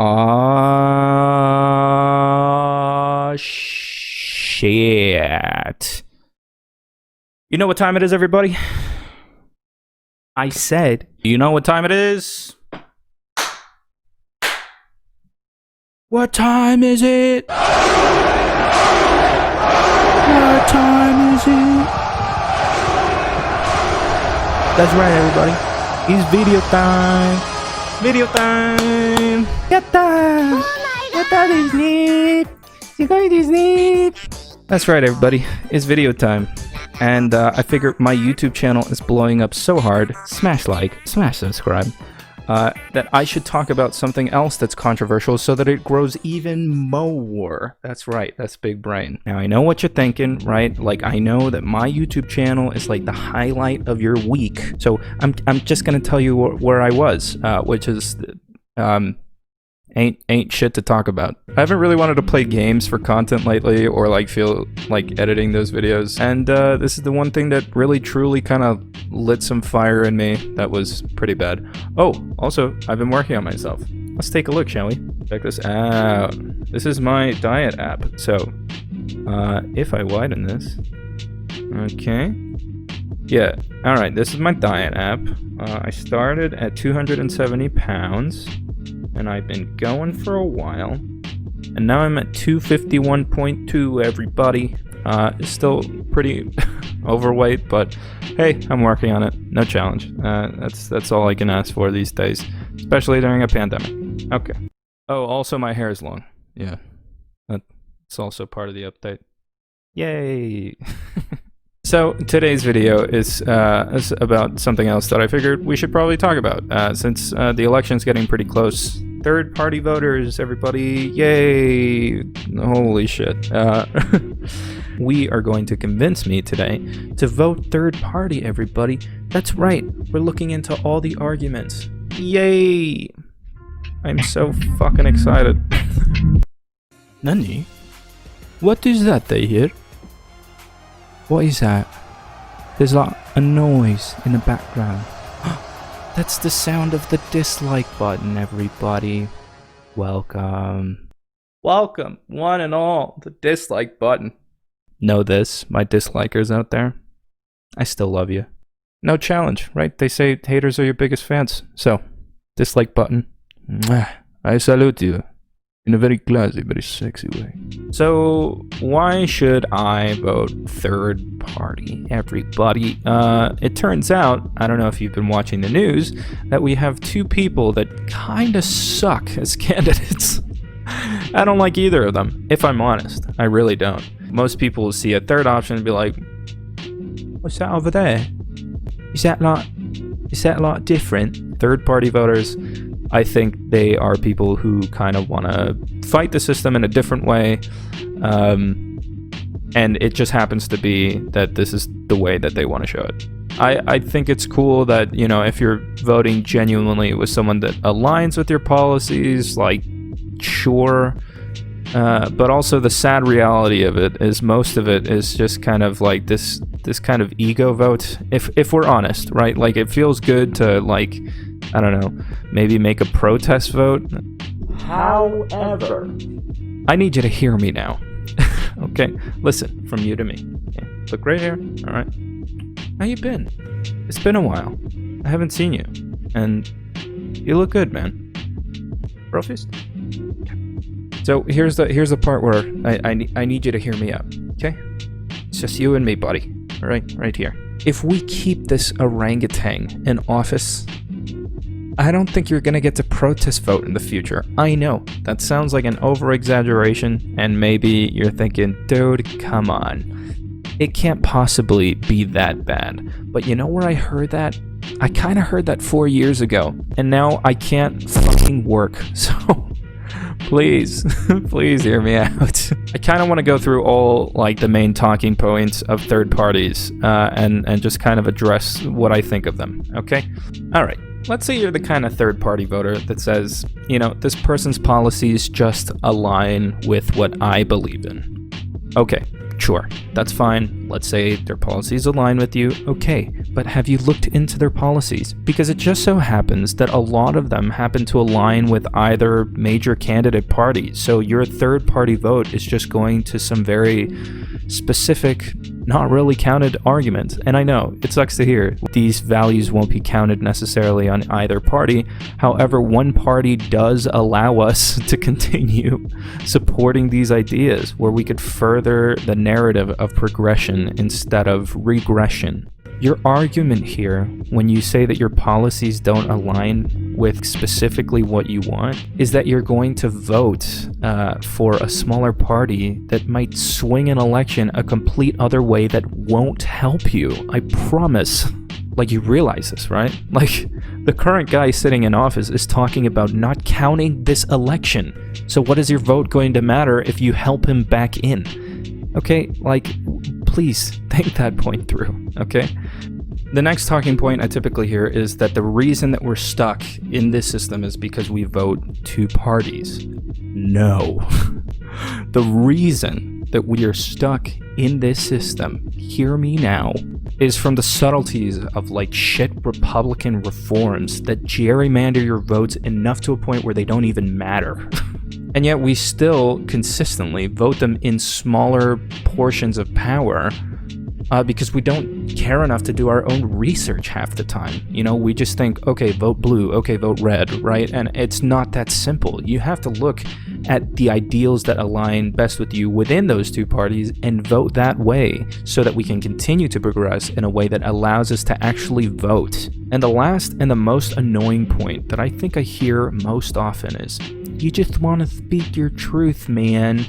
Ah, shit. You know what time it is, everybody? I said, you know what time it is? What time is it? What time is it? That's right, everybody. It's video time. Video time. Yatta. Yatta is neat. Is neat. That's right, everybody. It's video time. And I figure my YouTube channel is blowing up so hard. Smash like, smash subscribe. That I should talk about something else that's controversial so that it grows even more. That's right, that's big brain. Now I know what you're thinking, right? Like I know that my YouTube channel is like the highlight of your week. So I'm just gonna tell you where I was, which is ain't shit to talk about. I haven't really wanted to play games for content lately or like feel like editing those videos. And this is the one thing that really truly kind of lit some fire in me that was pretty bad. Oh, also, I've been working on myself. Let's take a look, shall we? Check this out. This is my diet app. So, if I widen this, okay. Yeah, alright, this is my diet app. I started at 270 pounds. And I've been going for a while, and now I'm at 251.2. everybody. It's still pretty overweight, but hey, I'm working on it. No challenge. That's all I can ask for these days, especially during a pandemic. Okay. Oh, also my hair is long. Yeah, that's also part of the update. Yay. So today's video is about something else that I figured we should probably talk about since the election's getting pretty close. Third-party voters, everybody, yay! Holy shit. We are going to convince me today to vote third-party, everybody. That's right, we're looking into all the arguments. Yay! I'm so fucking excited. Nani? What is that they hear? What is that? There's like a noise in the background. That's the sound of the dislike button, everybody. Welcome. Welcome, one and all, the dislike button. Know this, my dislikers out there. I still love you. No challenge, right? They say haters are your biggest fans. So, dislike button. I salute you. In a very classy, very sexy way. So, why should I vote third party, everybody? It turns out, I don't know if you've been watching the news, that we have two people that kinda suck as candidates. I don't like either of them, if I'm honest. I really don't. Most people will see a third option and be like, what's that over there? Is that like different? Third party voters, I think they are people who kind of want to fight the system in a different way, and it just happens to be that this is the way that they want to show it. I think it's cool that, you know, if you're voting genuinely with someone that aligns with your policies, like, sure, but also the sad reality of it is most of it is just kind of like this kind of ego vote, if we're honest, right? Like, it feels good to, like, I don't know, maybe make a protest vote. However, I need you to hear me now. Okay, listen, from you to me. Okay. Look right here. All right. How you been? It's been a while. I haven't seen you, and you look good, man. Bro fist. Okay. So here's the part where I need you to hear me out. Okay, it's just you and me, buddy. All right here. If we keep this orangutan in office, I don't think you're gonna get to protest vote in the future. I know, that sounds like an over-exaggeration, and maybe you're thinking, dude, come on. It can't possibly be that bad. But you know where I heard that? I kinda heard that 4 years ago, and now I can't fucking work, so please, please hear me out. I kinda wanna go through all, like, the main talking points of third parties, and just kind of address what I think of them, okay? Alright. Let's say you're the kind of third-party voter that says, you know, this person's policies just align with what I believe in. Okay, Sure, that's fine. Let's say their policies align with you. Okay, but have you looked into their policies? Because it just so happens that a lot of them happen to align with either major candidate party. So your third party vote is just going to some very specific, not really counted argument. And I know, it sucks to hear. These values won't be counted necessarily on either party. However, one party does allow us to continue supporting these ideas where we could further the narrative of progression instead of regression. Your argument here, when you say that your policies don't align with specifically what you want, is that you're going to vote for a smaller party that might swing an election a complete other way that won't help you. I promise. Like, you realize this, right? Like, the current guy sitting in office is talking about not counting this election. So what is your vote going to matter if you help him back in? Okay, like, please think that point through, okay? The next talking point I typically hear is that the reason that we're stuck in this system is because we vote two parties. No. The reason that we are stuck in this system, hear me now, is from the subtleties of like shit Republican reforms that gerrymander your votes enough to a point where they don't even matter. And yet we still consistently vote them in smaller portions of power because we don't care enough to do our own research half the time. You know, we just think, okay, vote blue, okay, vote red, right? And it's not that simple. You have to look at the ideals that align best with you within those two parties and vote that way so that we can continue to progress in a way that allows us to actually vote. And the last and the most annoying point that I think I hear most often is, you just want to speak your truth, man.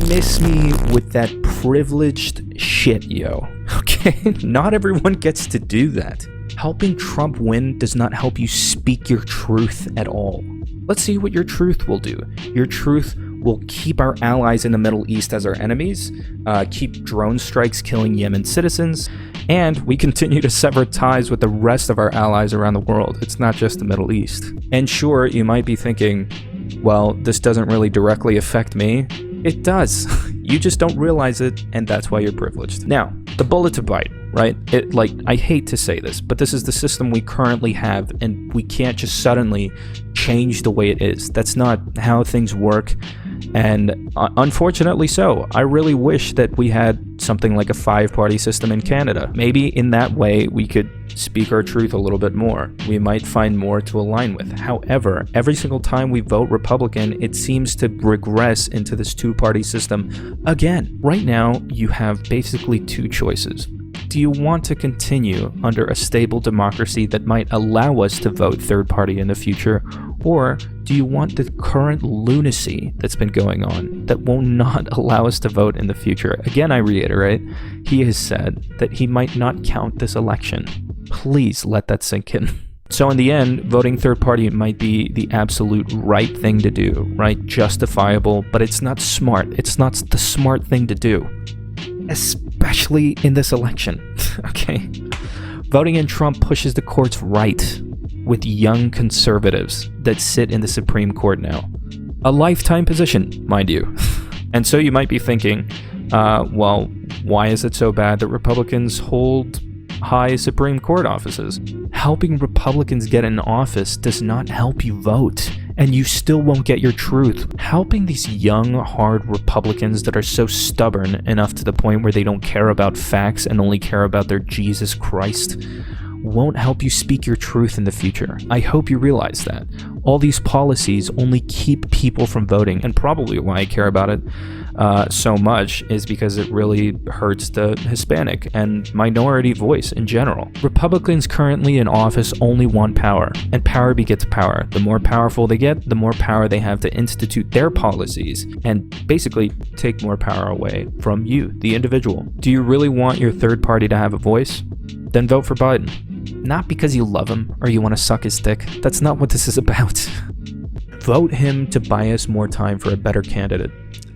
Miss me with that privileged shit, yo. Okay? Not everyone gets to do that. Helping Trump win does not help you speak your truth at all. Let's see what your truth will do. Your truth will keep our allies in the Middle East as our enemies, keep drone strikes killing Yemen citizens, and we continue to sever ties with the rest of our allies around the world. It's not just the Middle East. And sure, you might be thinking, well, this doesn't really directly affect me. It does. You just don't realize it, and that's why you're privileged. Now, the bullet to bite, right? I hate to say this, but this is the system we currently have, and we can't just suddenly change the way it is. That's not how things work, and unfortunately so. I really wish that we had something like a 5-party system in Canada. Maybe in that way we could speak our truth a little bit more. We might find more to align with. However, every single time we vote Republican, it seems to regress into this 2-party system again. Right now, you have basically two choices. Do you want to continue under a stable democracy that might allow us to vote third party in the future? Or do you want the current lunacy that's been going on that will not allow us to vote in the future? Again, I reiterate, he has said that he might not count this election. Please let that sink in. So in the end, voting third party might be the absolute right thing to do, right? Justifiable, but it's not smart. It's not the smart thing to do. Especially in this election, okay? Voting in Trump pushes the courts right with young conservatives that sit in the Supreme Court now. A lifetime position, mind you. And so you might be thinking, well, why is it so bad that Republicans hold high Supreme Court offices? Helping Republicans get in office does not help you vote, and you still won't get your truth. Helping these young, hard Republicans that are so stubborn enough to the point where they don't care about facts and only care about their Jesus Christ won't help you speak your truth in the future. I hope you realize that. All these policies only keep people from voting, and probably why I care about it so much is because it really hurts the Hispanic and minority voice in general. Republicans currently in office only want power, and power begets power. The more powerful they get, the more power they have to institute their policies and basically take more power away from you, the individual. Do you really want your third party to have a voice? Then vote for Biden. Not because you love him or you want to suck his dick. That's not what this is about. Vote him to buy us more time for a better candidate.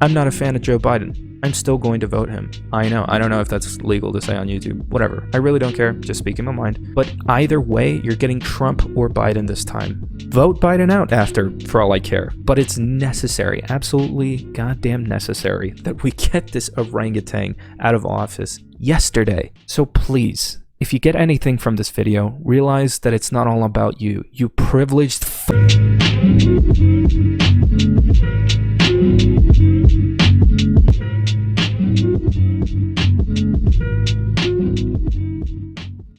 I'm not a fan of Joe Biden. I'm still going to vote him. I know. I don't know if that's legal to say on YouTube. Whatever. I really don't care. Just speaking my mind. But either way, you're getting Trump or Biden this time. Vote Biden out after, for all I care. But it's necessary, absolutely goddamn necessary, that we get this orangutan out of office yesterday. So please, if you get anything from this video, realize that it's not all about you. You privileged